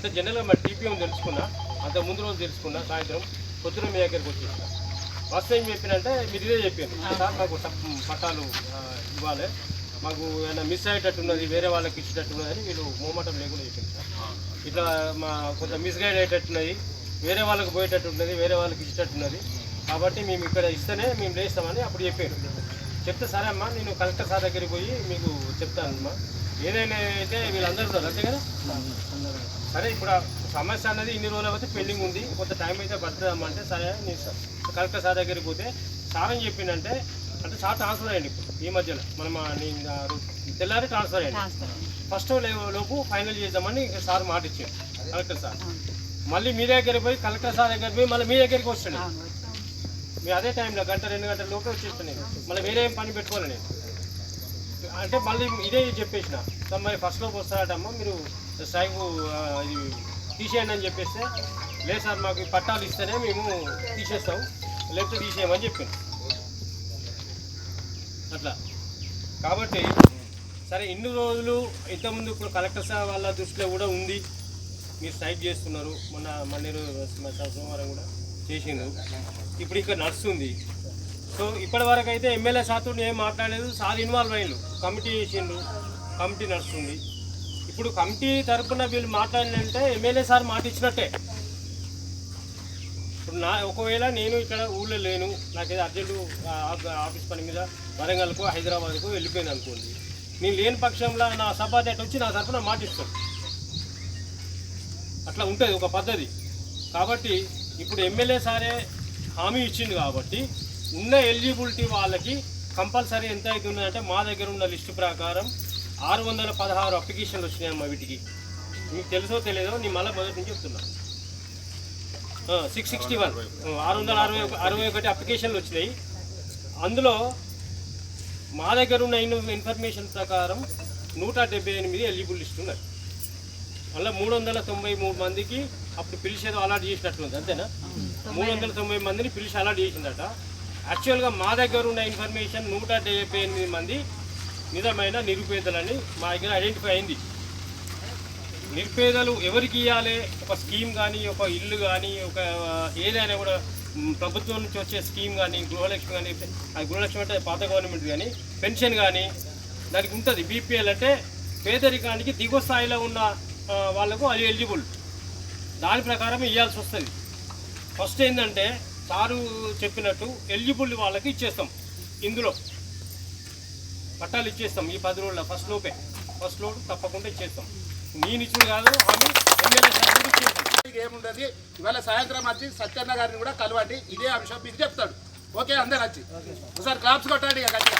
అంటే జనరల్గా మా టీపీఎం తెలుసుకున్నా, అంత ముందు రోజు తెలుసుకున్నా, సాయంత్రం పొద్దున మీ దగ్గరికి వచ్చేసిన. ఫస్ట్ టైం చెప్పినంటే మీరు ఇదే చెప్పారు, సార్ మాకు పట్టాలు ఇవ్వాలి, మాకు ఏమైనా మిస్ అయ్యేటట్టున్నది, వేరే వాళ్ళకి ఇచ్చేటట్టున్నది అని వీళ్ళు మోమటం లేకుండా చెప్పింది సార్. ఇట్లా మా కొంచెం మిస్గైడ్ అయ్యేటట్టున్నది, వేరే వాళ్ళకి పోయేటట్టున్నది, వేరే వాళ్ళకి ఇచ్చేటట్టున్నది, కాబట్టి మేము ఇక్కడ ఇస్తేనే మేము లేస్తామని అప్పుడు చెప్పారు. చెప్తే సరే అమ్మా నేను కలెక్టర్ సార్ దగ్గరికి పోయి మీకు చెప్తానమ్మా, ఏదైనా అయితే వీళ్ళందరూ ఉన్నారు అంతే కదా. సరే ఇప్పుడు సమస్య అన్నది ఇన్ని రోజులు అయితే పెండింగ్ ఉంది, కొంత టైం అయితే పడుతుందమ్మా అంటే సరే నేను కలెక్టర్ సార్ దగ్గరికి పోతే సార్ అని చెప్పిందంటే అంటే సార్ ట్రాన్స్ఫర్ అయ్యండి ఇప్పుడు ఈ మధ్యలో మనం తెల్లారి ట్రాన్స్ఫర్ అయ్యండి. ఫస్ట్ లోపు ఫైనల్ చేద్దామని సార్ మాట ఇచ్చాడు కలెక్టర్ సార్. మళ్ళీ మీ దగ్గరికి పోయి కలెక్టర్ సార్ దగ్గరికి పోయి మళ్ళీ మీ దగ్గరికి వస్తాను మీ అదే టైంలో 1-2 గంటల లోపే వచ్చేస్తాను నేను, మళ్ళీ వేరే ఏం పని పెట్టుకోవాలి నేను అంటే మళ్ళీ ఇదే చెప్పేసిన మరి ఫస్ట్ లోపు వస్తారటమ్మా మీరు స్ట్రైక్ ఇది తీసేయండి అని చెప్పేస్తే లేదు సార్ మాకు పట్టాలు ఇస్తేనే మేము తీసేస్తాం లేకపోతే తీసేయమని చెప్పాను అట్లా. కాబట్టి సరే ఇన్ని రోజులు ఇంతకుముందు ఇప్పుడు కలెక్టర్ సార్ వాళ్ళ దృష్టిలో కూడా ఉంది, మీరు స్ట్రైక్ చేస్తున్నారు, మొన్న సోమవారం కూడా చేసిండ్రు, ఇప్పుడు ఇక్కడ నడుస్తుంది. సో ఇప్పటి వరకు అయితే ఎమ్మెల్యే సార్తో ఏం మాట్లాడలేదు, సార్ ఇన్వాల్వ్ అయ్యిండు, కమిటీ చేసిండ్రు, కమిటీ నడుస్తుంది. ఇప్పుడు కమిటీ తరఫున వీళ్ళు మాట్లాడినంటే ఎమ్మెల్యే సార్ మాట ఇచ్చినట్టే. ఇప్పుడు ఒకవేళ నేను ఇక్కడ ఊళ్ళో లేను, నాకేదో అర్జెంటు ఆఫీస్ పని మీద వరంగల్కు హైదరాబాద్కు వెళ్ళిపోయాను అనుకోండి, నేను లేని పక్షంలో నా సబాధ్యత వచ్చి నా తరఫున మాట ఇస్తాను, అట్లా ఉంటుంది ఒక పద్ధతి. కాబట్టి ఇప్పుడు ఎమ్మెల్యే సారే హామీ ఇచ్చింది కాబట్టి ఉన్న ఎలిజిబిలిటీ వాళ్ళకి కంపల్సరీ ఎంత అవుతుందంటే మా దగ్గర ఉన్న లిస్టు ప్రకారం 616 అప్లికేషన్లు వచ్చినాయమ్మా. వీటికి మీకు తెలుసో తెలియదో నేను మళ్ళీ మొదటి నుంచి చెప్తున్నా. 661 661 అప్లికేషన్లు వచ్చినాయి. అందులో మా దగ్గర ఉన్న ఇన్ఫర్మేషన్ ప్రకారం 178 ఎలిజిబుల్ లిస్ట్ ఉన్నాయి. మళ్ళీ 393 మందికి అప్పుడు పిలిచేదో అలాట్ చేసినట్టుంది అంతేనా, 390 మందిని పిలిచి అలాట్ చేసిందట. యాక్చువల్గా మా దగ్గర ఉన్న ఇన్ఫర్మేషన్ 178 మంది నిజమైన నిరుపేదలని మా దగ్గర ఐడెంటిఫై అయింది. నిరుపేదలు ఎవరికి ఇవ్వాలి, ఒక స్కీమ్ కానీ ఒక ఇల్లు కానీ ఒక ఏదైనా కూడా ప్రభుత్వం నుంచి వచ్చే స్కీమ్ కానీ గృహలక్ష్మి కానీ, అది గృహలక్ష్మి అంటే పాత గవర్నమెంట్ కానీ, పెన్షన్ కానీ దానికి ఉంటుంది. బీపీఎల్ అంటే పేదరికానికి దిగువ స్థాయిలో ఉన్న వాళ్ళకు అది ఎలిజిబుల్, దాని ప్రకారం ఇవ్వాల్సి వస్తుంది. ఫస్ట్ ఏంటంటే సారు చెప్పినట్టు ఎలిజిబుల్ వాళ్ళకి ఇచ్చేస్తాం, ఇందులో పట్టాలు ఇచ్చేస్తాం ఈ 10 రోజుల ఫస్ట్ లోపు తప్పకుండా ఇచ్చేస్తాం. నేను ఇచ్చింది కాదు, హామీ ఎమ్మెల్యే సార్ ఇచ్చేస్తాం. ఏముండదు ఇవాళ సాయంత్రం వచ్చి సత్యన్న గారిని కూడా కలవండి, ఇదే అంశం మీకు చెప్తాడు. ఓకే అందరు వచ్చి ఒకసారి క్లాప్స్ కొట్టండి ఇక గట్టిగా.